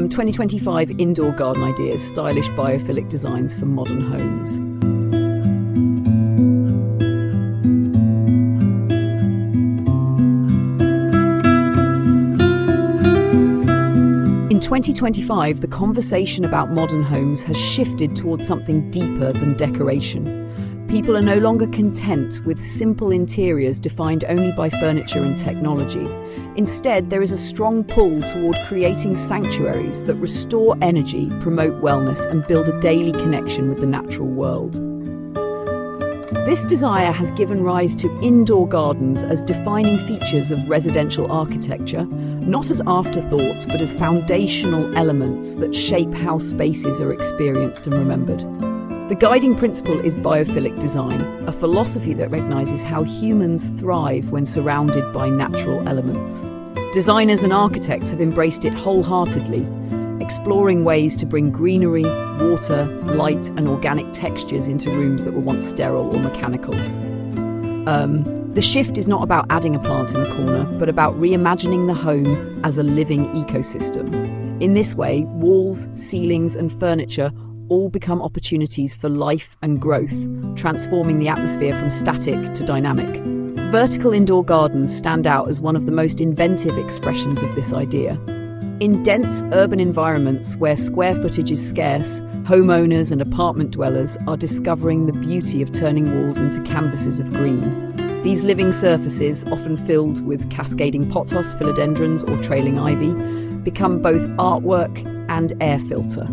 2025 indoor garden ideas, stylish biophilic designs for modern homes. In 2025, the conversation about modern homes has shifted towards something deeper than decoration. People are no longer content with simple interiors defined only by furniture and technology. Instead, there is a strong pull toward creating sanctuaries that restore energy, promote wellness, and build a daily connection with the natural world. This desire has given rise to indoor gardens as defining features of residential architecture, not as afterthoughts, but as foundational elements that shape how spaces are experienced and remembered. The guiding principle is biophilic design, a philosophy that recognizes how humans thrive when surrounded by natural elements. Designers and architects have embraced it wholeheartedly, exploring ways to bring greenery, water, light, and organic textures into rooms that were once sterile or mechanical. The shift is not about adding a plant in the corner, but about reimagining the home as a living ecosystem. In this way, walls, ceilings, and furniture all become opportunities for life and growth, transforming the atmosphere from static to dynamic. Vertical indoor gardens stand out as one of the most inventive expressions of this idea. In dense urban environments where square footage is scarce, homeowners and apartment dwellers are discovering the beauty of turning walls into canvases of green. These living surfaces, often filled with cascading pothos, philodendrons, or trailing ivy, become both artwork and air filter.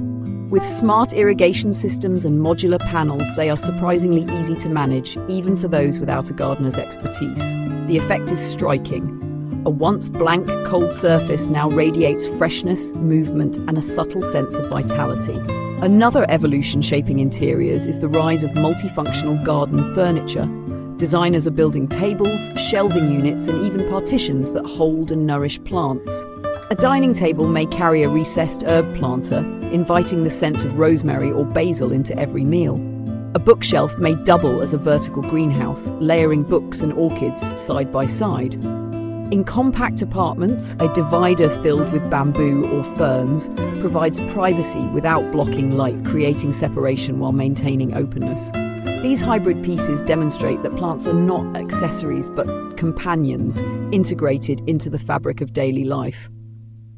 With smart irrigation systems and modular panels, they are surprisingly easy to manage, even for those without a gardener's expertise. The effect is striking. A once blank, cold surface now radiates freshness, movement, and a subtle sense of vitality. Another evolution shaping interiors is the rise of multifunctional garden furniture. Designers are building tables, shelving units, and even partitions that hold and nourish plants. A dining table may carry a recessed herb planter, inviting the scent of rosemary or basil into every meal. A bookshelf may double as a vertical greenhouse, layering books and orchids side by side. In compact apartments, a divider filled with bamboo or ferns provides privacy without blocking light, creating separation while maintaining openness. These hybrid pieces demonstrate that plants are not accessories but companions, integrated into the fabric of daily life.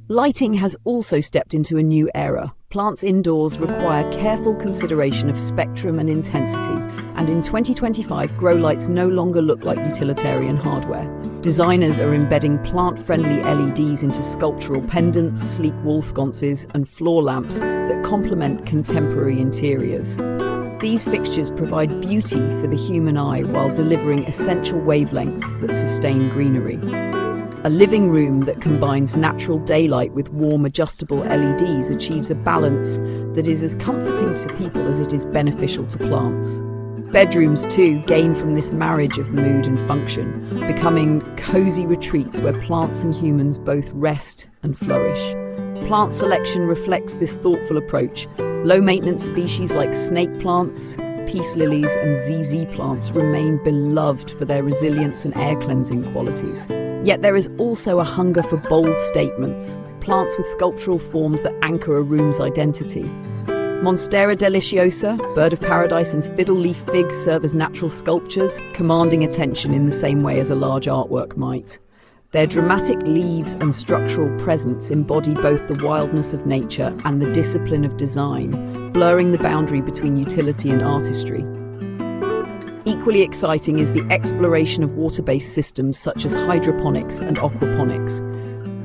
Lighting has also stepped into a new era. Plants indoors require careful consideration of spectrum and intensity, and in 2025, grow lights no longer look like utilitarian hardware. Designers are embedding plant-friendly LEDs into sculptural pendants, sleek wall sconces, and floor lamps that complement contemporary interiors. These fixtures provide beauty for the human eye while delivering essential wavelengths that sustain greenery. A living room that combines natural daylight with warm, adjustable LEDs achieves a balance that is as comforting to people as it is beneficial to plants. Bedrooms, too, gain from this marriage of mood and function, becoming cozy retreats where plants and humans both rest and flourish. Plant selection reflects this thoughtful approach. Low-maintenance species like snake plants, peace lilies, and ZZ plants remain beloved for their resilience and air-cleansing qualities. Yet there is also a hunger for bold statements, plants with sculptural forms that anchor a room's identity. Monstera deliciosa, bird of paradise, and fiddle-leaf fig serve as natural sculptures, commanding attention in the same way as a large artwork might. Their dramatic leaves and structural presence embody both the wildness of nature and the discipline of design, blurring the boundary between utility and artistry. Equally exciting is the exploration of water-based systems such as hydroponics and aquaponics.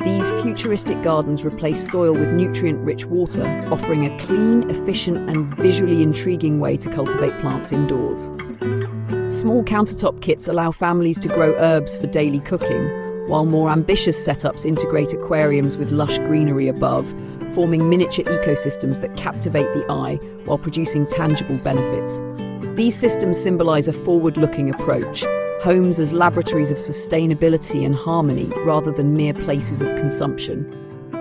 These futuristic gardens replace soil with nutrient-rich water, offering a clean, efficient, and visually intriguing way to cultivate plants indoors. Small countertop kits allow families to grow herbs for daily cooking, while more ambitious setups integrate aquariums with lush greenery above, forming miniature ecosystems that captivate the eye while producing tangible benefits. These systems symbolize a forward-looking approach, homes as laboratories of sustainability and harmony rather than mere places of consumption.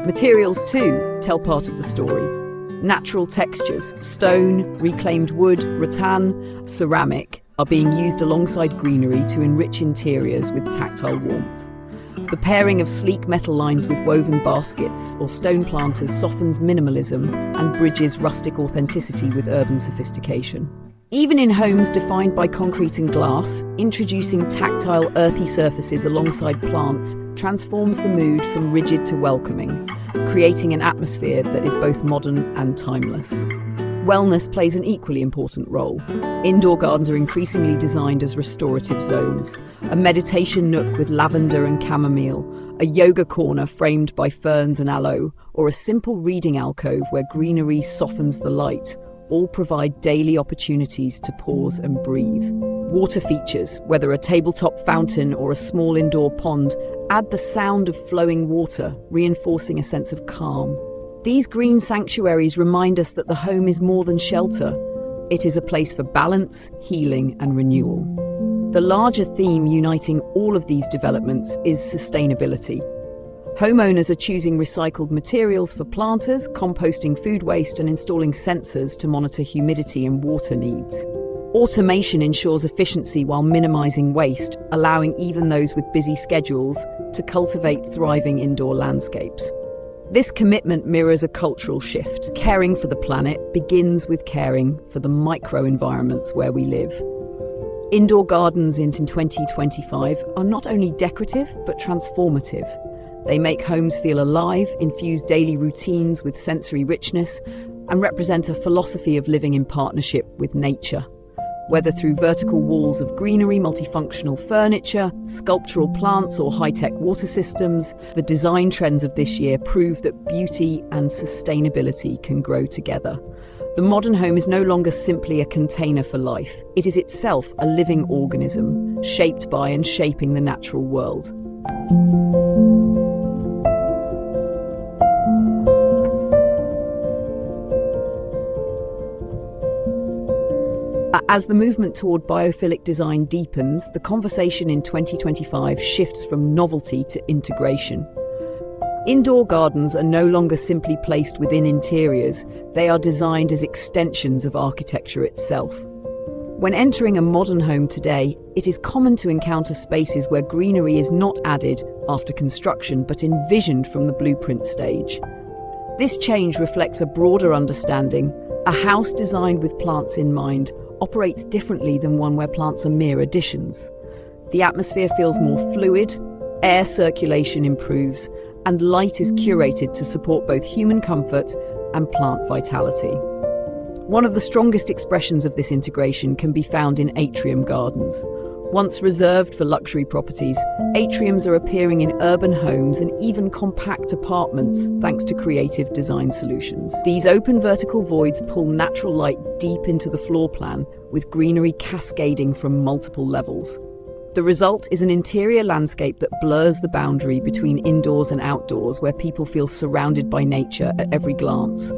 Materials, too, tell part of the story. Natural textures, stone, reclaimed wood, rattan, ceramic, are being used alongside greenery to enrich interiors with tactile warmth. The pairing of sleek metal lines with woven baskets or stone planters softens minimalism and bridges rustic authenticity with urban sophistication. Even in homes defined by concrete and glass, introducing tactile, earthy surfaces alongside plants transforms the mood from rigid to welcoming, creating an atmosphere that is both modern and timeless. Wellness plays an equally important role. Indoor gardens are increasingly designed as restorative zones. A meditation nook with lavender and chamomile, a yoga corner framed by ferns and aloe, or a simple reading alcove where greenery softens the light, all provide daily opportunities to pause and breathe. Water features, whether a tabletop fountain or a small indoor pond, add the sound of flowing water, reinforcing a sense of calm. These green sanctuaries remind us that the home is more than shelter. It is a place for balance, healing, and renewal. The larger theme uniting all of these developments is sustainability. Homeowners are choosing recycled materials for planters, composting food waste, and installing sensors to monitor humidity and water needs. Automation ensures efficiency while minimizing waste, allowing even those with busy schedules to cultivate thriving indoor landscapes. This commitment mirrors a cultural shift. Caring for the planet begins with caring for the micro-environments where we live. Indoor gardens in 2025 are not only decorative, but transformative. They make homes feel alive, infuse daily routines with sensory richness, and represent a philosophy of living in partnership with nature. Whether through vertical walls of greenery, multifunctional furniture, sculptural plants, or high-tech water systems, the design trends of this year prove that beauty and sustainability can grow together. The modern home is no longer simply a container for life. It is itself a living organism, shaped by and shaping the natural world. As the movement toward biophilic design deepens, the conversation in 2025 shifts from novelty to integration. Indoor gardens are no longer simply placed within interiors, they are designed as extensions of architecture itself. When entering a modern home today, it is common to encounter spaces where greenery is not added after construction but envisioned from the blueprint stage. This change reflects a broader understanding. A house designed with plants in mind operates differently than one where plants are mere additions. The atmosphere feels more fluid, air circulation improves, and light is curated to support both human comfort and plant vitality. One of the strongest expressions of this integration can be found in atrium gardens. Once reserved for luxury properties, atriums are appearing in urban homes and even compact apartments thanks to creative design solutions. These open vertical voids pull natural light deep into the floor plan, with greenery cascading from multiple levels. The result is an interior landscape that blurs the boundary between indoors and outdoors, where people feel surrounded by nature at every glance.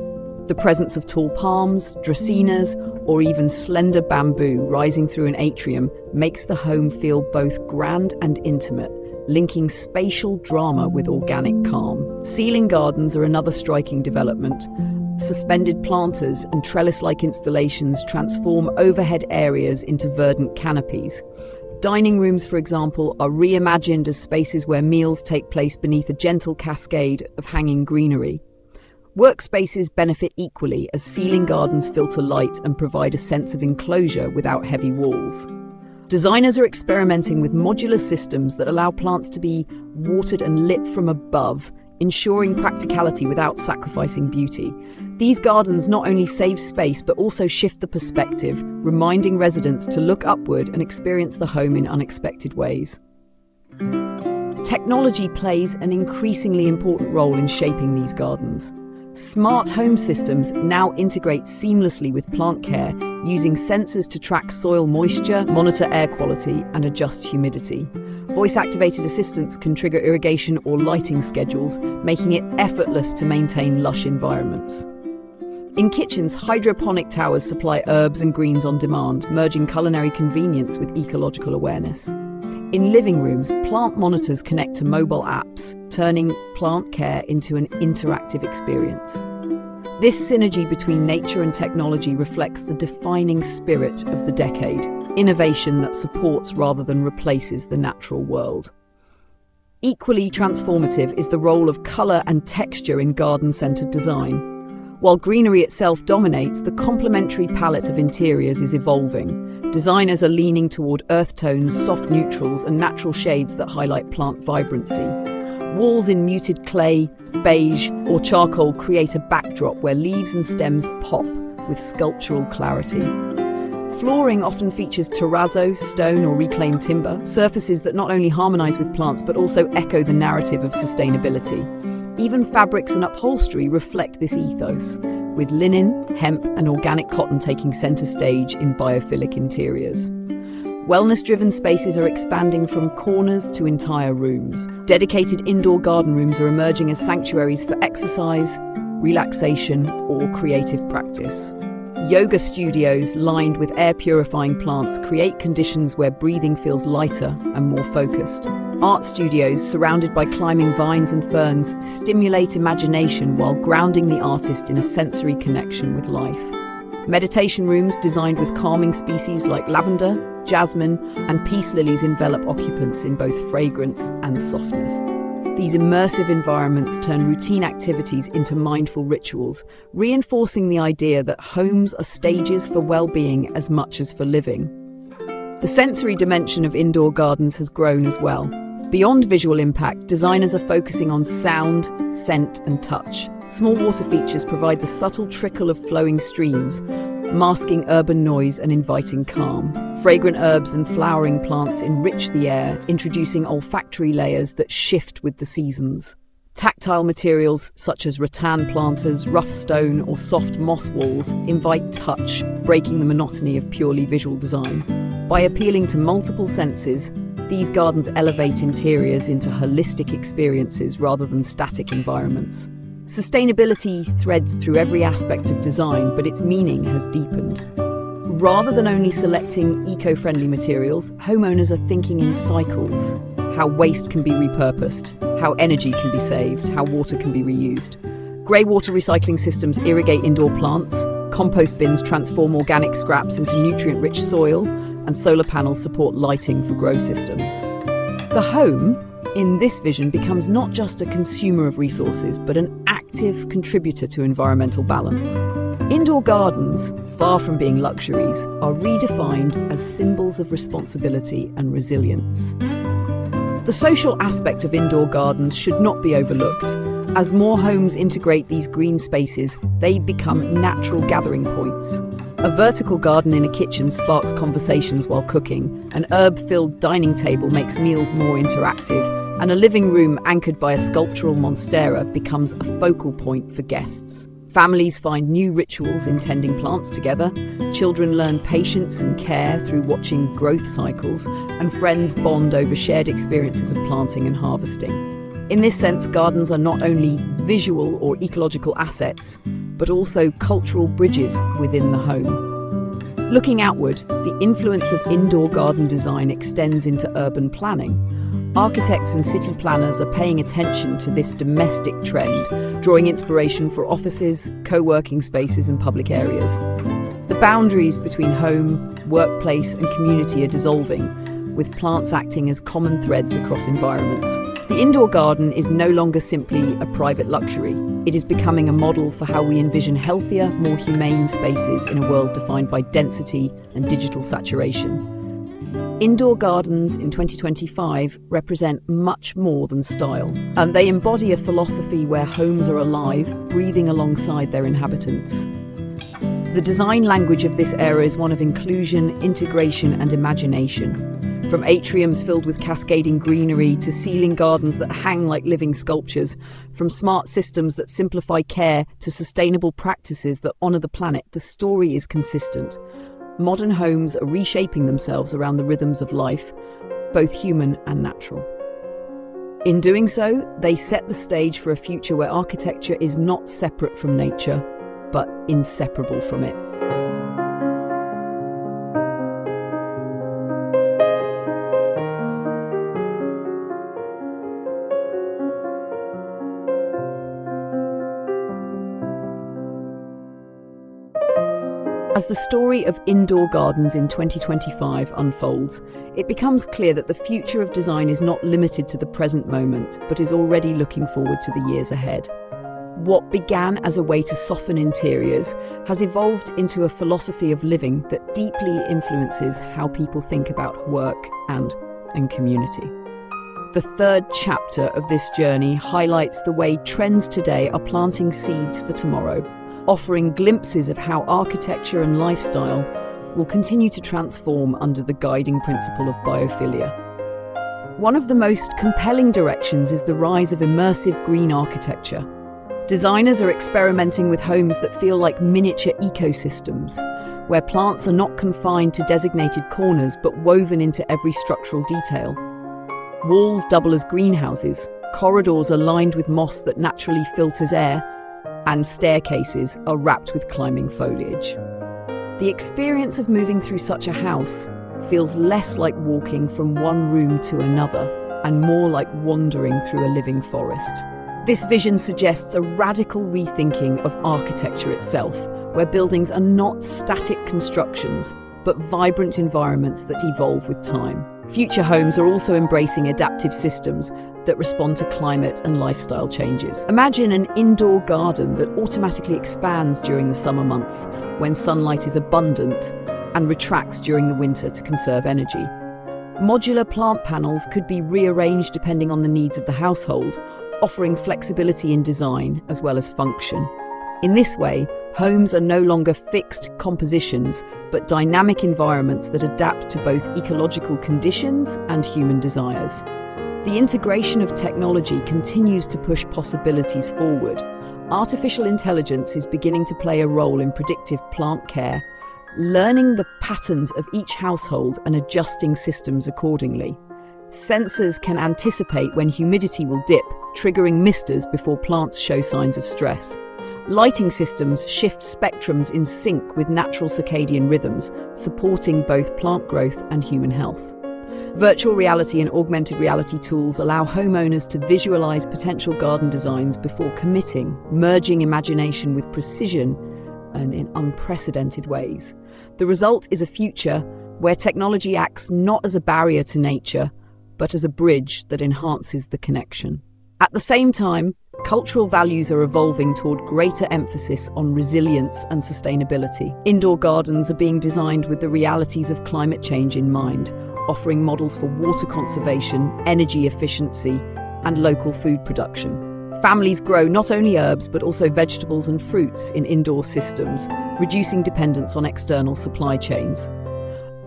The presence of tall palms, dracaenas, or even slender bamboo rising through an atrium makes the home feel both grand and intimate, linking spatial drama with organic calm. Ceiling gardens are another striking development. Suspended planters and trellis-like installations transform overhead areas into verdant canopies. Dining rooms, for example, are reimagined as spaces where meals take place beneath a gentle cascade of hanging greenery. Workspaces benefit equally as ceiling gardens filter light and provide a sense of enclosure without heavy walls. Designers are experimenting with modular systems that allow plants to be watered and lit from above, ensuring practicality without sacrificing beauty. These gardens not only save space but also shift the perspective, reminding residents to look upward and experience the home in unexpected ways. Technology plays an increasingly important role in shaping these gardens. Smart home systems now integrate seamlessly with plant care, using sensors to track soil moisture, monitor air quality, and adjust humidity. Voice-activated assistants can trigger irrigation or lighting schedules, making it effortless to maintain lush environments. In kitchens, hydroponic towers supply herbs and greens on demand, merging culinary convenience with ecological awareness. In living rooms, plant monitors connect to mobile apps, turning plant care into an interactive experience. This synergy between nature and technology reflects the defining spirit of the decade, innovation that supports rather than replaces the natural world. Equally transformative is the role of colour and texture in garden-centred design. While greenery itself dominates, the complementary palette of interiors is evolving. Designers are leaning toward earth tones, soft neutrals, and natural shades that highlight plant vibrancy. Walls in muted clay, beige, or charcoal create a backdrop where leaves and stems pop with sculptural clarity. Flooring often features terrazzo, stone, or reclaimed timber, surfaces that not only harmonise with plants but also echo the narrative of sustainability. Even fabrics and upholstery reflect this ethos, with linen, hemp, and organic cotton taking centre stage in biophilic interiors. Wellness-driven spaces are expanding from corners to entire rooms. Dedicated indoor garden rooms are emerging as sanctuaries for exercise, relaxation, or creative practice. Yoga studios lined with air-purifying plants create conditions where breathing feels lighter and more focused. Art studios surrounded by climbing vines and ferns stimulate imagination while grounding the artist in a sensory connection with life. Meditation rooms designed with calming species like lavender, jasmine, and peace lilies envelop occupants in both fragrance and softness. These immersive environments turn routine activities into mindful rituals, reinforcing the idea that homes are stages for well-being as much as for living. The sensory dimension of indoor gardens has grown as well. Beyond visual impact, designers are focusing on sound, scent, and touch. Small water features provide the subtle trickle of flowing streams, masking urban noise and inviting calm. Fragrant herbs and flowering plants enrich the air, introducing olfactory layers that shift with the seasons. Tactile materials such as rattan planters, rough stone, or soft moss walls invite touch, breaking the monotony of purely visual design. By appealing to multiple senses, these gardens elevate interiors into holistic experiences rather than static environments. Sustainability threads through every aspect of design, but its meaning has deepened. Rather than only selecting eco-friendly materials, homeowners are thinking in cycles: how waste can be repurposed, how energy can be saved, how water can be reused. Grey water recycling systems irrigate indoor plants, compost bins transform organic scraps into nutrient-rich soil, and solar panels support lighting for grow systems. The home, in this vision, becomes not just a consumer of resources, but an active contributor to environmental balance. Indoor gardens, far from being luxuries, are redefined as symbols of responsibility and resilience. The social aspect of indoor gardens should not be overlooked. As more homes integrate these green spaces, they become natural gathering points. A vertical garden in a kitchen sparks conversations while cooking, an herb-filled dining table makes meals more interactive, and a living room anchored by a sculptural monstera becomes a focal point for guests. Families find new rituals in tending plants together, children learn patience and care through watching growth cycles, and friends bond over shared experiences of planting and harvesting. In this sense, gardens are not only visual or ecological assets, but also cultural bridges within the home. Looking outward, the influence of indoor garden design extends into urban planning. Architects and city planners are paying attention to this domestic trend, drawing inspiration for offices, co-working spaces, and public areas. The boundaries between home, workplace, and community are dissolving, with plants acting as common threads across environments. The indoor garden is no longer simply a private luxury. It is becoming a model for how we envision healthier, more humane spaces in a world defined by density and digital saturation. Indoor gardens in 2025 represent much more than style, and they embody a philosophy where homes are alive, breathing alongside their inhabitants. The design language of this era is one of inclusion, integration, and imagination. From atriums filled with cascading greenery to ceiling gardens that hang like living sculptures, from smart systems that simplify care to sustainable practices that honour the planet, the story is consistent. Modern homes are reshaping themselves around the rhythms of life, both human and natural. In doing so, they set the stage for a future where architecture is not separate from nature, but inseparable from it. As As the story of indoor gardens in 2025 unfolds, it becomes clear that the future of design is not limited to the present moment, but is already looking forward to the years ahead. What began as a way to soften interiors has evolved into a philosophy of living that deeply influences how people think about work and community. The third chapter of this journey highlights the way trends today are planting seeds for tomorrow, offering glimpses of how architecture and lifestyle will continue to transform under the guiding principle of biophilia. One of the most compelling directions is the rise of immersive green architecture. Designers are experimenting with homes that feel like miniature ecosystems, where plants are not confined to designated corners but woven into every structural detail. Walls double as greenhouses, corridors are lined with moss that naturally filters air, and staircases are wrapped with climbing foliage. The experience of moving through such a house feels less like walking from one room to another and more like wandering through a living forest. This vision suggests a radical rethinking of architecture itself, where buildings are not static constructions, but vibrant environments that evolve with time. Future homes are also embracing adaptive systems that respond to climate and lifestyle changes. Imagine an indoor garden that automatically expands during the summer months when sunlight is abundant and retracts during the winter to conserve energy. Modular plant panels could be rearranged depending on the needs of the household, offering flexibility in design as well as function. In this way, homes are no longer fixed compositions, but dynamic environments that adapt to both ecological conditions and human desires. The integration of technology continues to push possibilities forward. Artificial intelligence is beginning to play a role in predictive plant care, learning the patterns of each household and adjusting systems accordingly. Sensors can anticipate when humidity will dip, triggering misters before plants show signs of stress. Lighting systems shift spectrums in sync with natural circadian rhythms, supporting both plant growth and human health. Virtual reality and augmented reality tools allow homeowners to visualize potential garden designs before committing, merging imagination with precision and in unprecedented ways. The result is a future where technology acts not as a barrier to nature, but as a bridge that enhances the connection. At the same time, cultural values are evolving toward greater emphasis on resilience and sustainability. Indoor gardens are being designed with the realities of climate change in mind, offering models for water conservation, energy efficiency, and local food production. Families grow not only herbs but also vegetables and fruits in indoor systems, reducing dependence on external supply chains.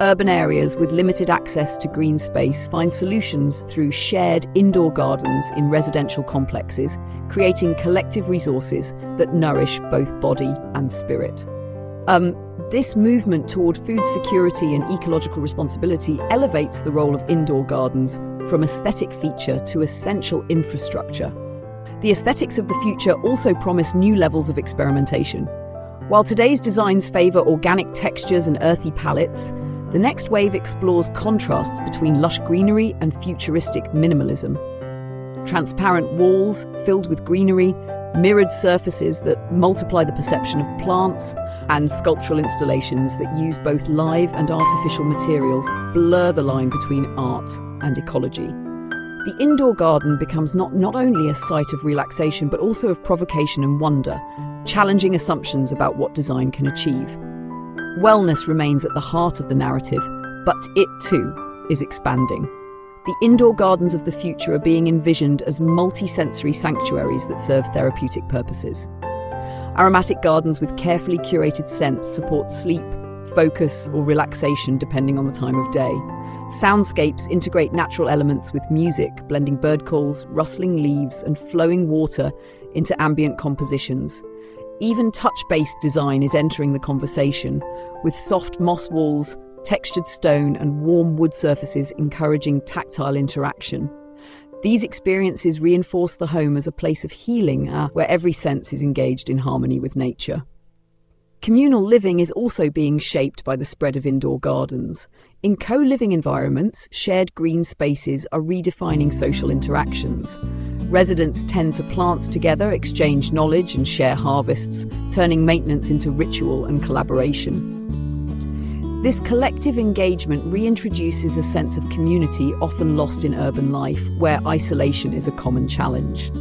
Urban areas with limited access to green space find solutions through shared indoor gardens in residential complexes, creating collective resources that nourish both body and spirit. This movement toward food security and ecological responsibility elevates the role of indoor gardens from aesthetic feature to essential infrastructure. The aesthetics of the future also promise new levels of experimentation. While today's designs favor organic textures and earthy palettes, the next wave explores contrasts between lush greenery and futuristic minimalism. Transparent walls filled with greenery, mirrored surfaces that multiply the perception of plants, and sculptural installations that use both live and artificial materials blur the line between art and ecology. The indoor garden becomes not only a site of relaxation but also of provocation and wonder, challenging assumptions about what design can achieve. Wellness remains at the heart of the narrative, but it too is expanding. The indoor gardens of the future are being envisioned as multi-sensory sanctuaries that serve therapeutic purposes. Aromatic gardens with carefully curated scents support sleep, focus, or relaxation depending on the time of day. Soundscapes integrate natural elements with music, blending bird calls, rustling leaves, and flowing water into ambient compositions. Even touch-based design is entering the conversation, with soft moss walls, textured stone, and warm wood surfaces encouraging tactile interaction. These experiences reinforce the home as a place of healing, where every sense is engaged in harmony with nature. Communal living is also being shaped by the spread of indoor gardens. In co-living environments, shared green spaces are redefining social interactions. Residents tend to plant together, exchange knowledge, and share harvests, turning maintenance into ritual and collaboration. This collective engagement reintroduces a sense of community often lost in urban life, where isolation is a common challenge.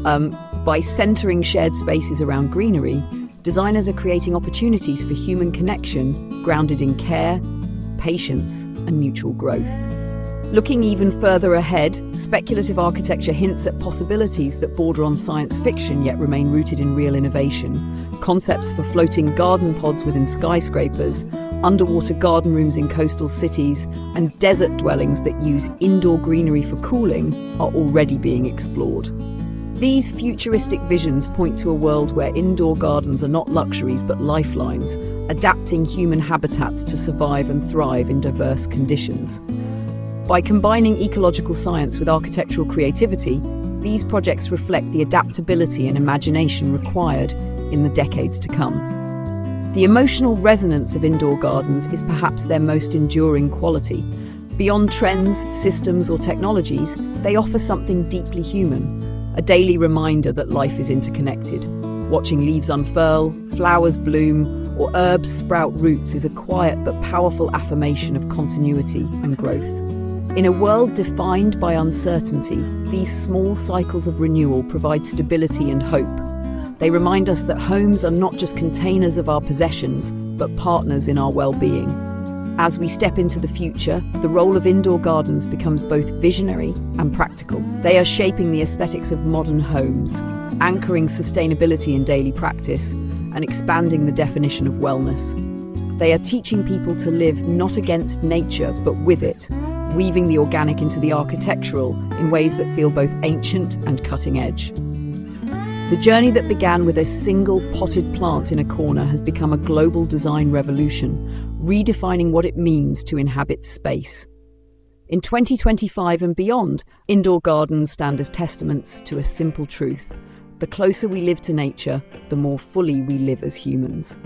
By centering shared spaces around greenery, designers are creating opportunities for human connection grounded in care, patience, and mutual growth. Looking even further ahead, speculative architecture hints at possibilities that border on science fiction yet remain rooted in real innovation. Concepts for floating garden pods within skyscrapers, underwater garden rooms in coastal cities, and desert dwellings that use indoor greenery for cooling are already being explored. These futuristic visions point to a world where indoor gardens are not luxuries but lifelines, adapting human habitats to survive and thrive in diverse conditions. By combining ecological science with architectural creativity, these projects reflect the adaptability and imagination required in the decades to come. The emotional resonance of indoor gardens is perhaps their most enduring quality. Beyond trends, systems, or technologies, they offer something deeply human, a daily reminder that life is interconnected. Watching leaves unfurl, flowers bloom, or herbs sprout roots is a quiet but powerful affirmation of continuity and growth. In a world defined by uncertainty, these small cycles of renewal provide stability and hope. They remind us that homes are not just containers of our possessions, but partners in our well-being. As we step into the future, the role of indoor gardens becomes both visionary and practical. They are shaping the aesthetics of modern homes, anchoring sustainability in daily practice, and expanding the definition of wellness. They are teaching people to live not against nature, but with it, weaving the organic into the architectural in ways that feel both ancient and cutting edge. The journey that began with a single potted plant in a corner has become a global design revolution, redefining what it means to inhabit space. In 2025 and beyond, indoor gardens stand as testaments to a simple truth: the closer we live to nature, the more fully we live as humans.